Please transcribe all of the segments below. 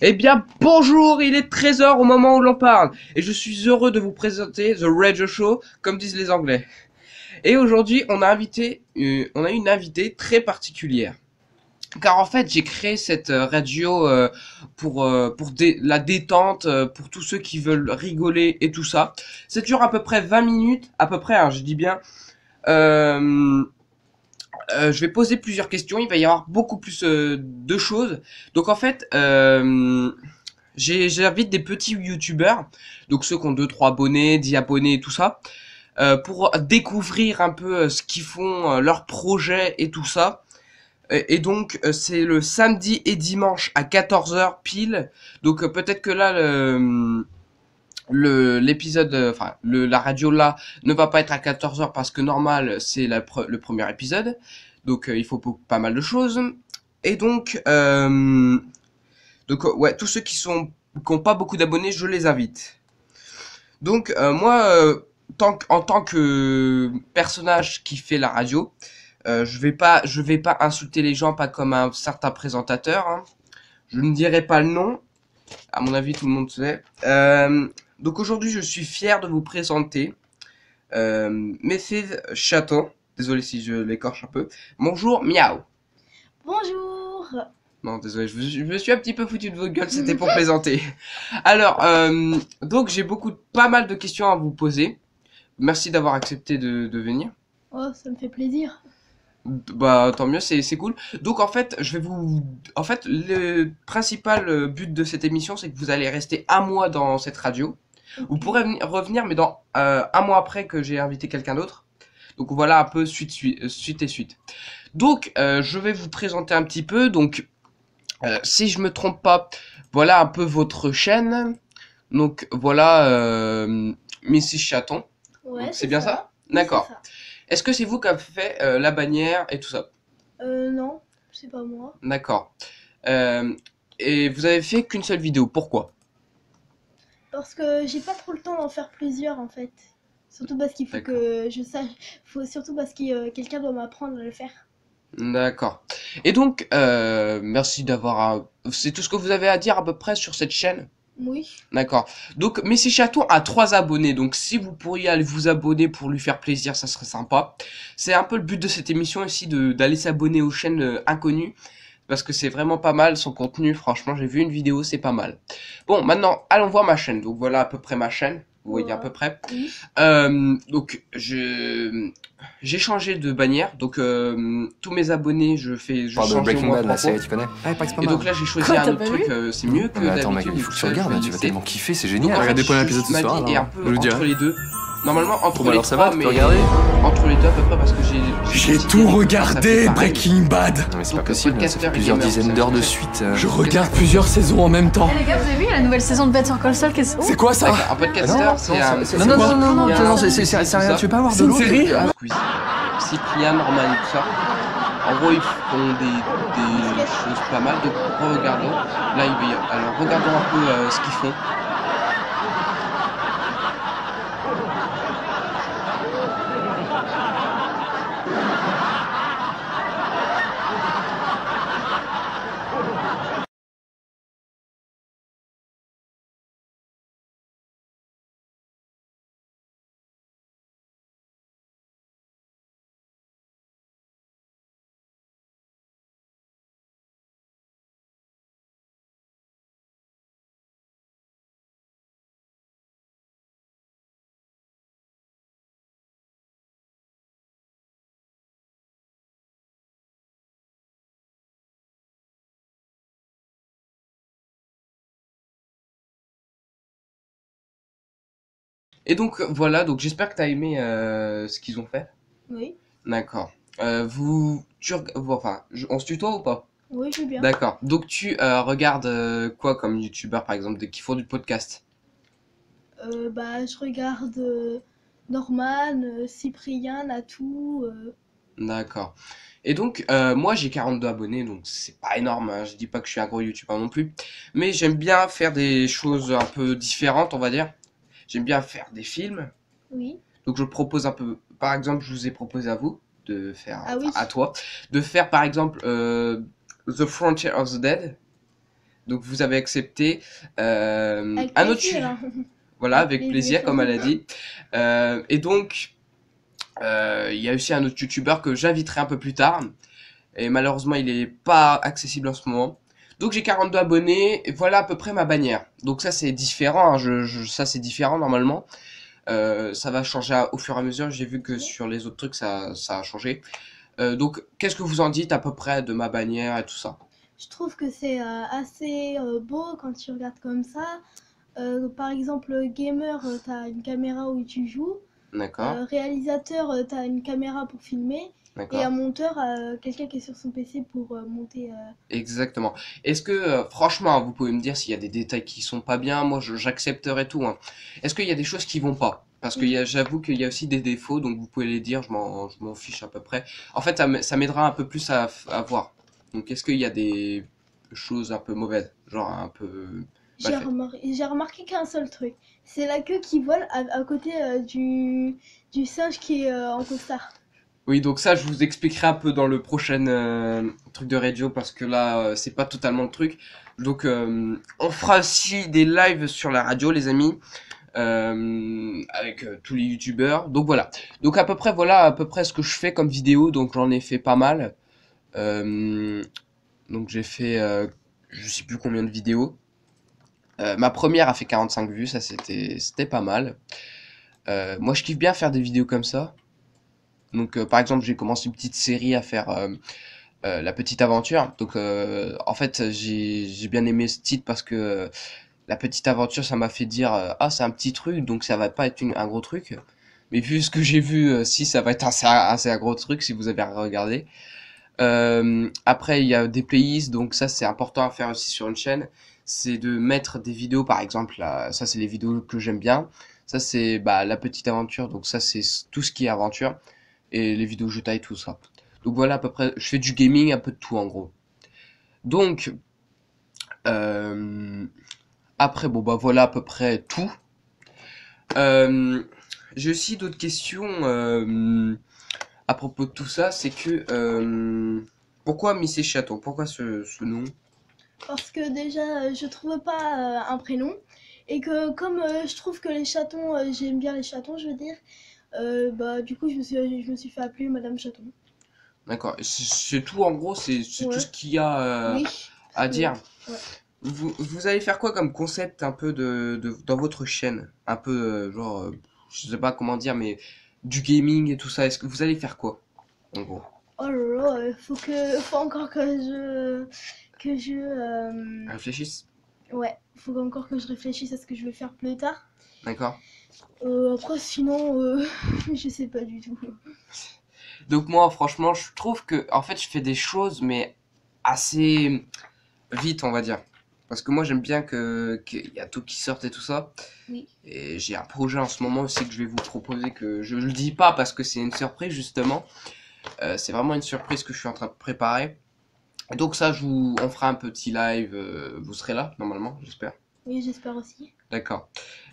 Eh bien, bonjour, il est 13 h au moment où l'on parle, et je suis heureux de vous présenter The Radio Show, comme disent les Anglais. Et aujourd'hui, on a une invitée très particulière. Car en fait, j'ai créé cette radio pour la détente, pour tous ceux qui veulent rigoler et tout ça. Ça dure à peu près 20 minutes, à peu près, hein, je dis bien. Euh, je vais poser plusieurs questions, il va y avoir beaucoup plus de choses. Donc en fait, j'invite des petits youtubeurs, donc ceux qui ont 2-3 abonnés, 10 abonnés et tout ça, pour découvrir un peu ce qu'ils font, leurs projets et tout ça. Et donc c'est le samedi et dimanche à 14 h pile. Donc peut-être que là l'épisode, la radio là ne va pas être à 14 h parce que normal c'est le premier épisode. Donc il faut pas mal de choses. Et donc ouais, tous ceux qui ont pas beaucoup d'abonnés, je les invite. Donc moi, en tant que personnage qui fait la radio, je vais pas insulter les gens, pas comme un certain présentateur, hein. Je ne dirai pas le nom. À mon avis, tout le monde sait. Donc aujourd'hui, je suis fier de vous présenter Mrs. Chaton. Désolé si je l'écorche un peu. Bonjour, miaou. Bonjour. Non, désolé, je me suis un petit peu foutu de votre gueule, c'était pour plaisanter. Alors, donc j'ai pas mal de questions à vous poser. Merci d'avoir accepté de venir. Oh, ça me fait plaisir. Bah, tant mieux, c'est cool. Donc, en fait, en fait, le principal but de cette émission, c'est que vous allez rester un mois dans cette radio. Ok. Vous pourrez revenir, mais dans un mois après que j'ai invité quelqu'un d'autre. Donc, voilà un peu suite et suite. Donc, je vais vous présenter un petit peu. Donc, si je me trompe pas, voilà un peu votre chaîne. Donc voilà, Mrs. Chaton. Ouais, C'est bien ça? Oui, D'accord. c'est ça. Est-ce que c'est vous qui avez fait la bannière et tout ça? Non, c'est pas moi. D'accord. Euh, et vous avez fait qu'une seule vidéo. Pourquoi? Parce que j'ai pas trop le temps d'en faire plusieurs en fait. Surtout parce qu'il faut D'accord. que je sache. Surtout parce que quelqu'un doit m'apprendre à le faire. D'accord. Et donc, merci d'avoir... C'est tout ce que vous avez à dire à peu près sur cette chaîne? Oui. D'accord. Donc, Messi Chaton a 3 abonnés. Donc, si vous pourriez aller vous abonner pour lui faire plaisir, ça serait sympa. C'est un peu le but de cette émission aussi, d'aller s'abonner aux chaînes inconnues. Parce que c'est vraiment pas mal son contenu. Franchement, j'ai vu une vidéo, c'est pas mal. Bon, maintenant, allons voir ma chaîne. Donc, voilà à peu près ma chaîne. Vous voyez à peu près. Oui. Donc, j'ai changé de bannière. Donc, tous mes abonnés, je Parle de change au Breaking moins Bad, 3 la fois. série, tu connais? Ah, pas que c'est pas Et mal. donc là, j'ai choisi Quoi, un t'as autre pas truc, vu c'est mieux que Mais attends, mec, d'habitude. il faut que tu Donc ça, regardes, je vais tu vas laisser. tellement kiffer, c'est Donc génial. en fait, Regardez pas l'épisode ce ma soir. vie est un peu Je le entre dirai. les deux. Normalement entre Bon, les alors ça trois, va, tu mais peux regarder? entre les deux à peu près parce que J'ai décidé tout que ça regardé, fait pareil. Breaking Bad. Non, mais c'est pas Donc, possible, ça podcaster fait et plusieurs gamer, dizaines ça d'heures de fait- suite. Je regarde plusieurs saisons en même temps. Eh les gars, vous avez vu la nouvelle saison de Better Call Saul qui est... C'est quoi ça? Un podcaster, c'est un... Non, non, non, non, Il y a un- non, c'est rien, tu veux pas avoir de C'est une l'eau? série? Squeezie, Cyprien, Norman et tout ça. En gros, ils font des choses pas mal, donc regardons. Là, alors regardons un peu ce qu'ils font. Et donc voilà, donc j'espère que t'as aimé ce qu'ils ont fait. Oui. D'accord. On se tutoie ou pas? Oui, je veux bien. D'accord. Donc tu regardes quoi comme youtubeur par exemple qui font du podcast? Bah, je regarde Norman, Cyprien, Natou. D'accord. Et donc moi j'ai 42 abonnés donc c'est pas énorme, hein. Je dis pas que je suis un gros youtubeur non plus, mais j'aime bien faire des choses un peu différentes on va dire. J'aime bien faire des films. Oui. Donc je propose un peu, par exemple, je vous ai proposé à vous de faire, Ah oui. à toi, de faire par exemple The Frontier of the Dead. Donc vous avez accepté Avec un autre plaisir, hein. voilà, Avec avec plaisir. plaisir, comme elle a dit. Et donc, il y a aussi un autre youtubeur que j'inviterai un peu plus tard. Et malheureusement, il est pas accessible en ce moment. Donc j'ai 42 abonnés, et voilà à peu près ma bannière. Donc ça c'est différent, hein, ça c'est différent normalement. Ça va changer au fur et à mesure, j'ai vu que sur les autres trucs ça a changé. Donc qu'est-ce que vous en dites à peu près de ma bannière et tout ça? Je trouve que c'est assez beau quand tu regardes comme ça. Par exemple, gamer, t'as une caméra où tu joues. D'accord, Réalisateur, t'as une caméra pour filmer. Et un d'accord. monteur, quelqu'un qui est sur son PC pour monter. Exactement. Est-ce que, franchement, vous pouvez me dire s'il y a des détails qui sont pas bien, moi j'accepterai tout, hein. Est-ce qu'il y a des choses qui vont pas? Parce que Oui. j'avoue qu'il y a aussi des défauts, donc vous pouvez les dire, je m'en fiche à peu près. En fait, ça m'aidera un peu plus à voir. Donc est-ce qu'il y a des choses un peu mauvaises, genre un peu mal faites? J'ai remarqué qu'un seul truc. C'est la queue qui vole à côté du singe qui est en costard. Oui, donc ça, je vous expliquerai un peu dans le prochain truc de radio parce que là, c'est pas totalement le truc. Donc, on fera aussi des lives sur la radio, les amis, avec tous les youtubeurs. Donc voilà. Donc voilà à peu près ce que je fais comme vidéo. Donc j'en ai fait pas mal. Euh, donc j'ai fait, je sais plus combien de vidéos. Ma première a fait 45 vues, ça c'était pas mal. Moi, je kiffe bien faire des vidéos comme ça. Donc, par exemple, j'ai commencé une petite série à faire La Petite Aventure. Donc, en fait, j'ai bien aimé ce titre parce que La Petite Aventure, ça m'a fait dire ah, c'est un petit truc, donc ça va pas être un gros truc. Mais vu ce que j'ai vu, si ça va être assez un gros truc si vous avez regardé. Après, il y a des playlists, donc ça c'est important à faire aussi sur une chaîne. C'est de mettre des vidéos, par exemple, là, ça c'est les vidéos que j'aime bien. Ça c'est bah, La Petite Aventure, donc ça c'est tout ce qui est aventure et les vidéos que je taille, tout ça. Donc voilà à peu près, je fais du gaming, un peu de tout en gros. Donc, euh, après, bon bah voilà à peu près tout. Euh, j'ai aussi d'autres questions à propos de tout ça, c'est que pourquoi Miss Chaton? Pourquoi ce nom? Parce que déjà, je trouve pas un prénom. Et que comme je trouve que les chatons, j'aime bien les chatons, je veux dire, bah du coup, je me suis fait appeler Madame Chaton. D'accord, c'est tout en gros, c'est tout Ouais. ce qu'il y a Oui. à Parce dire. que, ouais. Vous allez faire quoi comme concept un peu dans votre chaîne? Un peu genre, je sais pas comment dire, mais du gaming et tout ça. Est-ce que vous allez faire quoi en gros? Oh là là, faut encore Réfléchissez. ouais, faut encore que je réfléchisse à ce que je vais faire plus tard. D'accord. Après, sinon, je sais pas du tout. Donc moi, franchement, je trouve que, en fait, je fais des choses, mais assez vite, on va dire. Parce que moi, j'aime bien qu'il y a tout qui sorte et tout ça. Oui. Et j'ai un projet en ce moment aussi que je vais vous proposer que je le dis pas parce que c'est une surprise justement. C'est vraiment une surprise que je suis en train de préparer. Et donc ça, on fera un petit live. Vous serez là normalement, j'espère. Oui, j'espère aussi. D'accord.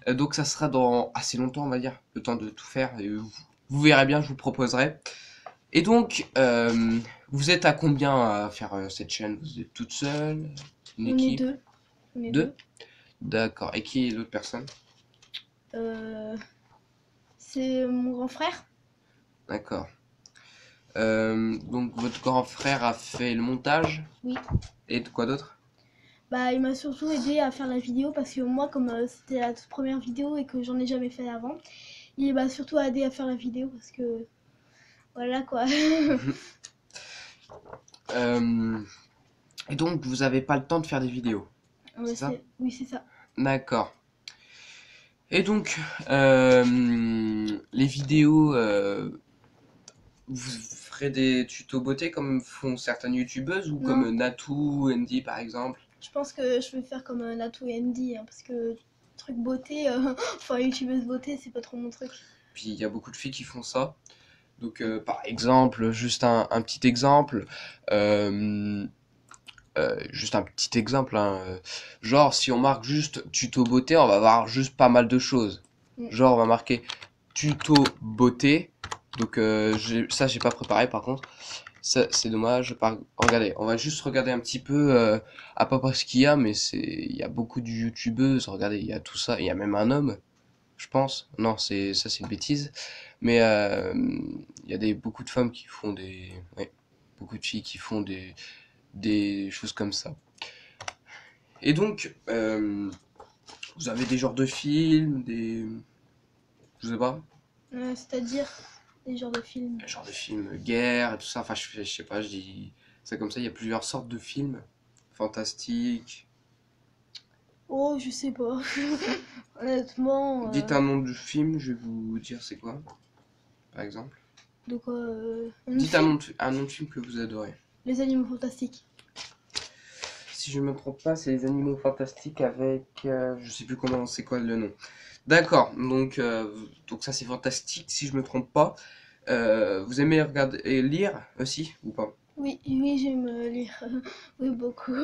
Donc ça sera dans assez longtemps, on va dire, le temps de tout faire. Et vous verrez bien, je vous proposerai. Et donc, vous êtes à combien à faire cette chaîne? Vous êtes toute seule? Une On est équipe? deux. On est Deux? deux. D'accord. Et qui est l'autre personne? Euh, c'est mon grand frère. D'accord. Donc votre grand frère a fait le montage? Oui. Et de quoi d'autre? Bah, il m'a surtout aidé à faire la vidéo parce que moi, comme c'était la toute première vidéo et que j'en ai jamais fait avant, il m'a surtout aidé à faire la vidéo parce que voilà quoi. Euh, et donc vous avez pas le temps de faire des vidéos? Ouais, C'est ça? oui, c'est ça. D'accord. Et donc, les vidéos, vous ferez des tutos beauté comme font certaines youtubeuses ou Non. comme Natou, Andy par exemple? Je pense que je vais faire comme Natou et Andy hein, parce que truc beauté, enfin youtubeuse beauté, c'est pas trop mon truc. Puis il y a beaucoup de filles qui font ça. Donc, par exemple, juste un petit exemple, euh, hein, genre si on marque juste tuto beauté, on va avoir juste pas mal de choses. Mm. Genre on va marquer tuto beauté Donc ça j'ai pas préparé par contre. Ça c'est dommage. Regardez, on va juste regarder un petit peu à peu près ce qu'il y a, mais il y a beaucoup de youtubeuses. Regardez, il y a tout ça. Il y a même un homme, je pense. Non, c'est une bêtise. Mais il y a beaucoup de femmes qui font ouais, beaucoup de filles qui font des choses comme ça. Et donc, vous avez des genres de films, je sais pas, C'est-à-dire des genres de films. des genres de films guerre et tout ça. Enfin, je sais pas, je dis c'est comme ça. Il y a plusieurs sortes de films fantastiques. Oh, je sais pas. Honnêtement. Dites un nom de film, je vais vous dire c'est quoi, par exemple. De quoi Dites un nom de film que vous adorez. Les animaux fantastiques. Si je me trompe pas, c'est les animaux fantastiques avec, je sais plus comment, c'est quoi le nom. D'accord, donc ça c'est fantastique si je me trompe pas. Vous aimez regarder et lire aussi ou pas? Oui, oui, j'aime lire. Oui, beaucoup.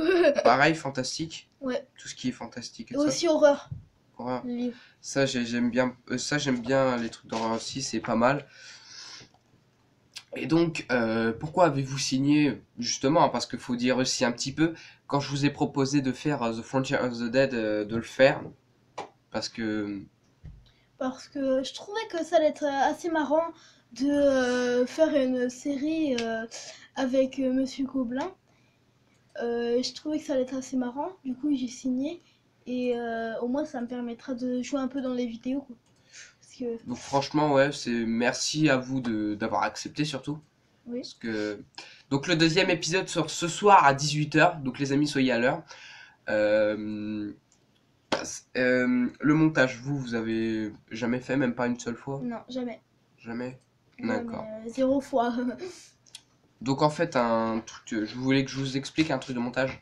Pareil, fantastique. Ouais. Tout ce qui est fantastique et Et ça. aussi horreur, Horreur. le livre. Ça j'aime bien. Ça j'aime bien les trucs d'horreur aussi, c'est pas mal. Et donc, pourquoi avez-vous signé justement? Parce qu'il faut dire aussi un petit peu, quand je vous ai proposé de faire The Frontier of the Dead, de le faire, parce que Parce que je trouvais que ça allait être assez marrant de faire une série avec Monsieur Gobelin. Je trouvais que ça allait être assez marrant. Du coup, j'ai signé. Et au moins, ça me permettra de jouer un peu dans les vidéos, quoi. Parce que, donc franchement ouais, c'est merci à vous d'avoir accepté surtout. oui. Parce que donc le deuxième épisode sort ce soir à 18h, donc les amis soyez à l'heure. Euh, le montage, vous avez jamais fait, même pas une seule fois? Non, jamais. Jamais? Jamais, D'accord. 0 fois. Donc en fait un truc, je voulais que je vous explique un truc de montage.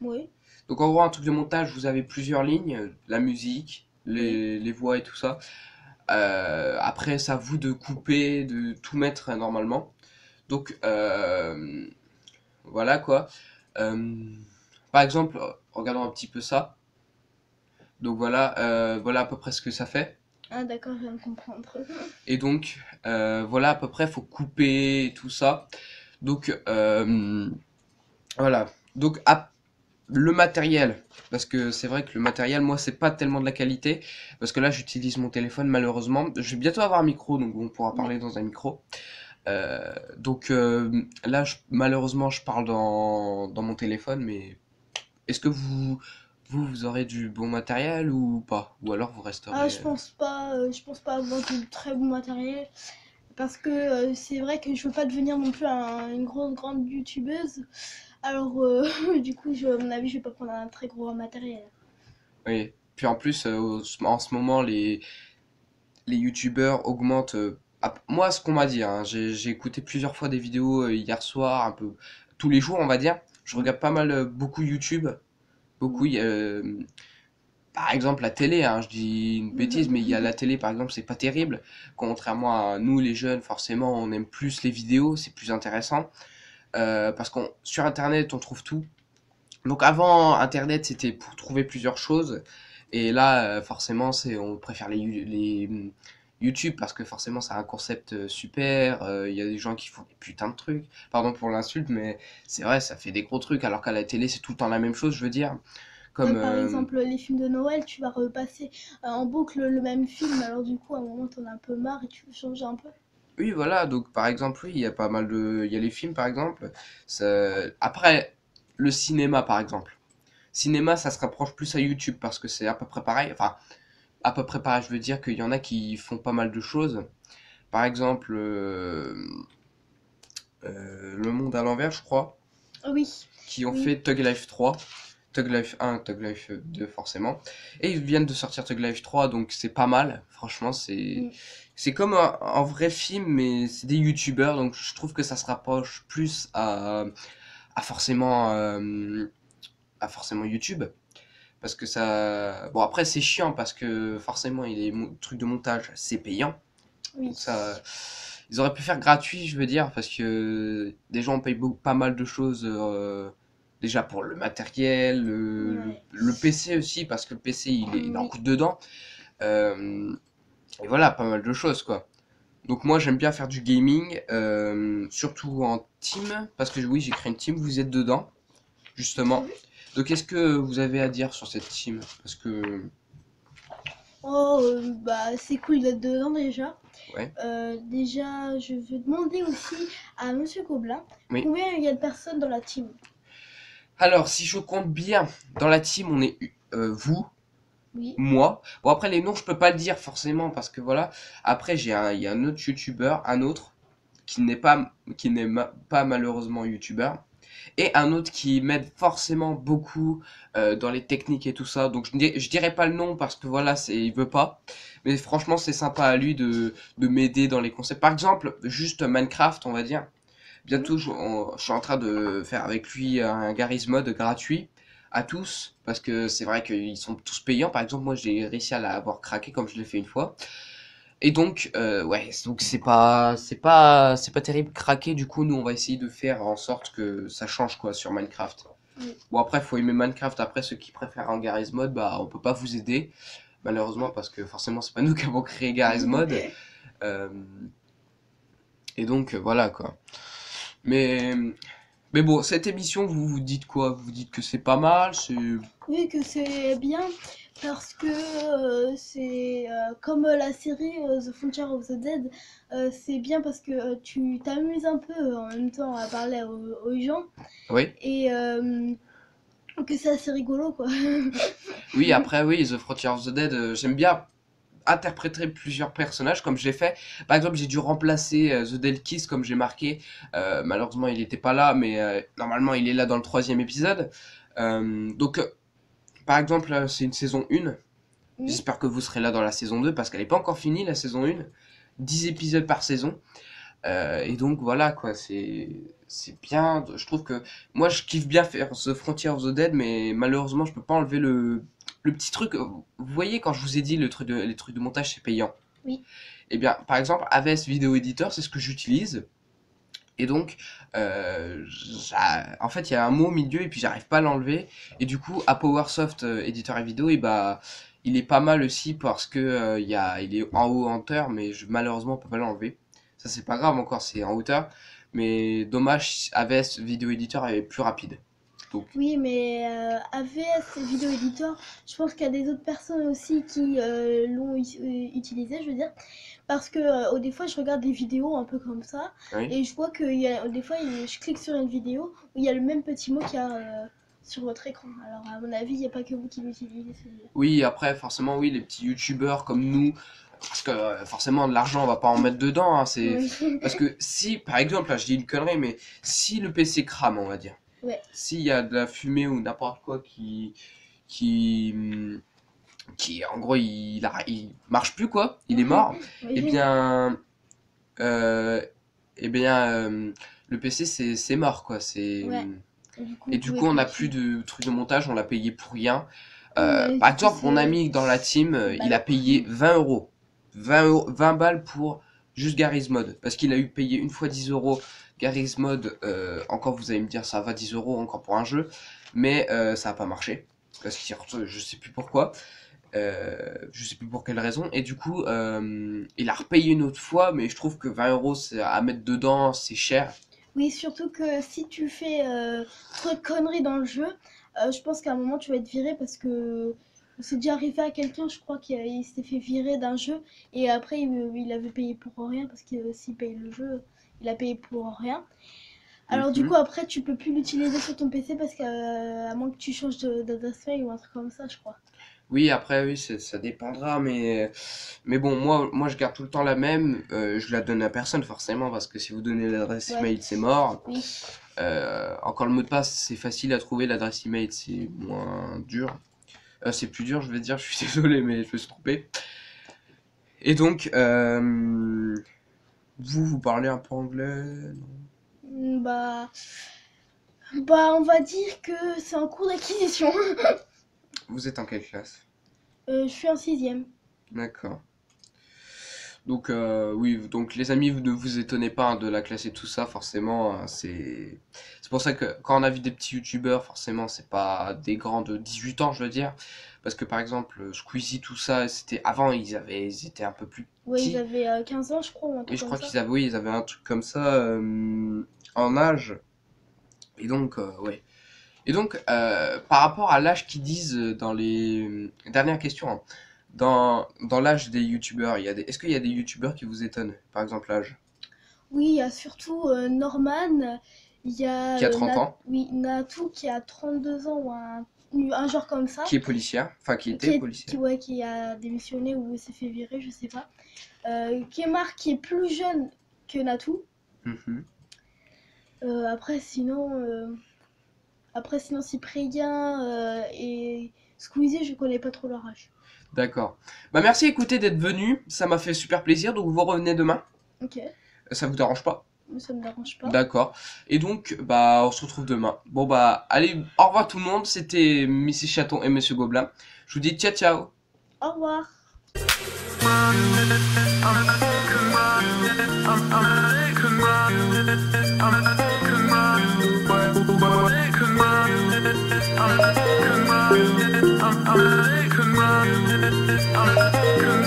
Oui. Donc en gros un truc de montage, vous avez plusieurs lignes, la musique, les voix et tout ça. Après c'est à vous de couper, de tout mettre normalement. Donc voilà quoi. Par exemple, regardons un petit peu ça. Donc voilà, voilà à peu près ce que ça fait. Ah, d'accord, je viens de comprendre. Et donc voilà à peu près, faut couper tout ça. Donc voilà. Donc le matériel, parce que c'est vrai que le matériel, moi c'est pas tellement de la qualité, parce que là j'utilise mon téléphone malheureusement. Je vais bientôt avoir un micro, donc on pourra parler dans un micro. Là malheureusement je parle dans mon téléphone, mais est-ce que vous aurez du bon matériel ou pas? Ou alors vous resterez... Ah, je pense pas avoir du très bon matériel. Parce que c'est vrai que je veux pas devenir non plus une grosse grande youtubeuse. Alors, du coup, à mon avis, je vais pas prendre un très gros matériel. Oui. Puis en plus, en ce moment, les youtubeurs augmentent. Moi, ce qu'on m'a dit, hein, j'ai écouté plusieurs fois des vidéos hier soir, un peu tous les jours, on va dire. Je regarde pas mal, beaucoup YouTube. Beaucoup, par exemple, la télé, hein, je dis une bêtise, mais il y a la télé, par exemple, c'est pas terrible. Contrairement à nous, les jeunes, forcément, on aime plus les vidéos, c'est plus intéressant. Parce qu'on sur Internet, on trouve tout. Donc avant, Internet, c'était pour trouver plusieurs choses. Et là, forcément, on préfère les YouTube parce que forcément, c'est un concept super. Il y a des gens qui font des putains de trucs. Pardon pour l'insulte, mais c'est vrai, ça fait des gros trucs. Alors qu'à la télé, c'est tout le temps la même chose, je veux dire. Comme, Par exemple, les films de Noël, tu vas repasser en boucle le même film. Alors, du coup, à un moment, t'en as un peu marre et tu veux changer un peu. oui, voilà. Donc, par exemple, oui, il y a pas mal il y a les films, par exemple. Après, le cinéma, par exemple. Cinéma, ça se rapproche plus à YouTube parce que c'est à peu près pareil. Enfin, à peu près pareil, je veux dire qu'il y en a qui font pas mal de choses. Par exemple, Le Monde à l'envers, je crois, Oui. qui ont Oui. fait Thug Life 3, Thug Life 1, Thug Life 2 forcément. Et ils viennent de sortir Thug Life 3, donc c'est pas mal. Franchement, c'est comme un vrai film, mais c'est des youtubeurs, donc je trouve que ça se rapproche plus à forcément, à forcément YouTube. Parce que ça... Bon, après, c'est chiant parce que forcément, les trucs de montage, c'est payant. Oui. Donc ça... Ils auraient pu faire gratuit, je veux dire, parce que des gens payent pas mal de choses. Déjà pour le matériel, Ouais. le PC aussi, parce que le PC, il en Oui. coûte dedans. Et voilà, pas mal de choses, quoi. Donc moi j'aime bien faire du gaming, surtout en team, parce que oui j'ai créé une team, vous êtes dedans, justement. Donc qu'est-ce que vous avez à dire sur cette team? Parce que... Oh, bah c'est cool d'être dedans déjà. Ouais. Déjà, je veux demander aussi à Monsieur Gobelin Oui. combien il y a de personnes dans la team. Alors si je compte bien, dans la team on est vous, Oui. moi. Bon après les noms je peux pas le dire forcément parce que voilà. Après il y a un autre youtubeur, un autre qui n'est pas malheureusement youtubeur. Et un autre qui m'aide forcément beaucoup dans les techniques et tout ça. Donc je dirais pas le nom parce que voilà, il veut pas. Mais franchement, c'est sympa à lui de m'aider dans les concepts. Par exemple, juste Minecraft, on va dire. Bientôt, je suis en train de faire avec lui un Garry's Mod gratuit à tous. Parce que c'est vrai qu'ils sont tous payants. Par exemple, moi, j'ai réussi à l'avoir craqué comme je l'ai fait une fois. Et donc, ouais, donc c'est pas terrible craquer. Du coup, nous, on va essayer de faire en sorte que ça change quoi sur Minecraft. Oui. Bon, après, faut aimer Minecraft. Après, ceux qui préfèrent un Garry's Mod, bah, on peut pas vous aider, malheureusement, parce que forcément, c'est pas nous qui avons créé Garry's Mod. Euh, et donc, voilà quoi. Mais, mais bon, cette émission, vous vous dites quoi? Vous dites que c'est pas mal, c'est. Oui, que c'est bien parce que c'est comme la série The Frontier of the Dead, c'est bien parce que tu t'amuses un peu en même temps à parler aux gens Oui. et que c'est assez rigolo quoi. Oui, après, oui, The Frontier of the Dead, j'aime bien interpréter plusieurs personnages comme je l'ai fait. Par exemple, j'ai dû remplacer The Dead Kiss comme j'ai marqué. Malheureusement, il n'était pas là, mais normalement, il est là dans le 3e épisode. Donc, par exemple, là, c'est une saison 1. Oui. J'espère que vous serez là dans la saison 2 parce qu'elle n'est pas encore finie, la saison 1. 10 épisodes par saison. Et donc, voilà, quoi, c'est bien. Je trouve que moi, je kiffe bien faire The Frontier of the Dead, mais malheureusement, je peux pas enlever le petit truc. Vous voyez, quand je vous ai dit les trucs de montage, c'est payant. Oui. Eh bien, par exemple, Aves Video Editor, c'est ce que j'utilise. Et donc, en fait, il y a un mot au milieu et puis j'arrive pas à l'enlever. Et du coup, à PowerSoft Editor et vidéo, et bah, il est pas mal aussi parce que il est en haut en hauteur, mais malheureusement, on peut pas l'enlever. Ça, c'est pas grave encore, c'est en hauteur. Mais dommage, Aves Video Editor est plus rapide. Donc, Oui, mais AVS Video Editor, je pense qu'il y a des autres personnes aussi qui l'ont utilisé, je veux dire. Parce que des fois, je regarde des vidéos un peu comme ça, oui. et je vois que des fois, je clique sur une vidéo où il y a le même petit mot qu'il y a sur votre écran. Alors, à mon avis, il n'y a pas que vous qui l'utilisez, celui-là. Oui, après, forcément, oui, les petits youtubeurs comme nous, parce que forcément, de l'argent, on va pas en mettre dedans. Hein, Oui. Parce que si, par exemple, là, je dis une connerie, mais si le PC crame, on va dire, Ouais. s'il y a de la fumée ou n'importe quoi qui, en gros, il marche plus, quoi, il est mort, Oui. eh bien, euh, le PC, c'est mort, quoi, c'est... Ouais. Et du coup, on n'a plus de trucs de montage, on l'a payé pour rien. Ouais, Par exemple, c'est- mon ami dans la team, il a payé 20 euros. 20 balles pour juste Garry's Mod. Parce qu'il a eu payé une fois 10 euros Garry's Mod. Encore, vous allez me dire, ça va 10 euros encore pour un jeu. Mais ça n'a pas marché. Parce que je sais plus pourquoi. Je sais plus pour quelle raison. Et du coup, il a repayé une autre fois. Mais je trouve que 20 euros à mettre dedans, c'est cher. Oui, surtout que si tu fais trop de conneries dans le jeu, je pense qu'à un moment tu vas être viré parce que c'est déjà arrivé à quelqu'un, je crois qu'il s'était fait virer d'un jeu et après il avait payé pour rien parce que s'il paye le jeu, il a payé pour rien. Alors du Mhm. coup après tu peux plus l'utiliser sur ton PC parce qu'à moins que tu changes d'adresse mail ou un truc comme ça, je crois. Oui, après, oui, ça dépendra, mais bon, moi, je garde tout le temps la même. Je la donne à personne, forcément, parce que si vous donnez l'adresse Ouais. email, c'est mort. Oui. Encore le mot de passe, c'est facile à trouver. L'adresse email, c'est moins dur. C'est plus dur, je vais dire. Je suis désolé, mais je me suis trompé. Et donc, vous parlez un peu anglais? Non. Bah on va dire que c'est en cours d'acquisition. Vous êtes en quelle classe? Je suis en 6e. D'accord. Donc oui, donc les amis, vous ne vous étonnez pas hein, de la classe et tout ça, forcément, c'est pour ça que quand on a vu des petits youtubeurs, forcément, c'est pas des grands de 18 ans, je veux dire, parce que par exemple, Squeezie, tout ça, c'était avant, ils étaient un peu plus Ouais, ils avaient 15 ans, je crois, ou un Et truc je comme crois ça. qu'ils avaient, oui, ils avaient un truc comme ça en âge. Et donc, ouais. Et donc, par rapport à l'âge qu'ils disent dans les dernières questions, hein, dans l'âge des youtubeurs, est-ce qu'il y a des youtubeurs qui vous étonnent? Par exemple, l'âge Oui, il y a surtout Norman, il y a qui a 30 ans, oui, Natou qui a 32 ans ou un genre comme ça. qui est policière, enfin qui Qui, était est- policière. ouais, qui a démissionné ou s'est fait virer, je sais pas. Kemar qui est plus jeune que Natou. Mhm. Après sinon Cyprien et Squeezie, je connais pas trop leur âge. D'accord. Bah merci écoutez d'être venu, ça m'a fait super plaisir, donc vous revenez demain, Ok, ça vous dérange pas? mais ça me dérange pas. D'accord. Et donc, bah, on se retrouve demain. Bon, bah, allez, au revoir tout le monde. C'était Mrs. Chaton et Monsieur Gobelin. Je vous dis ciao, ciao. Au revoir. I'm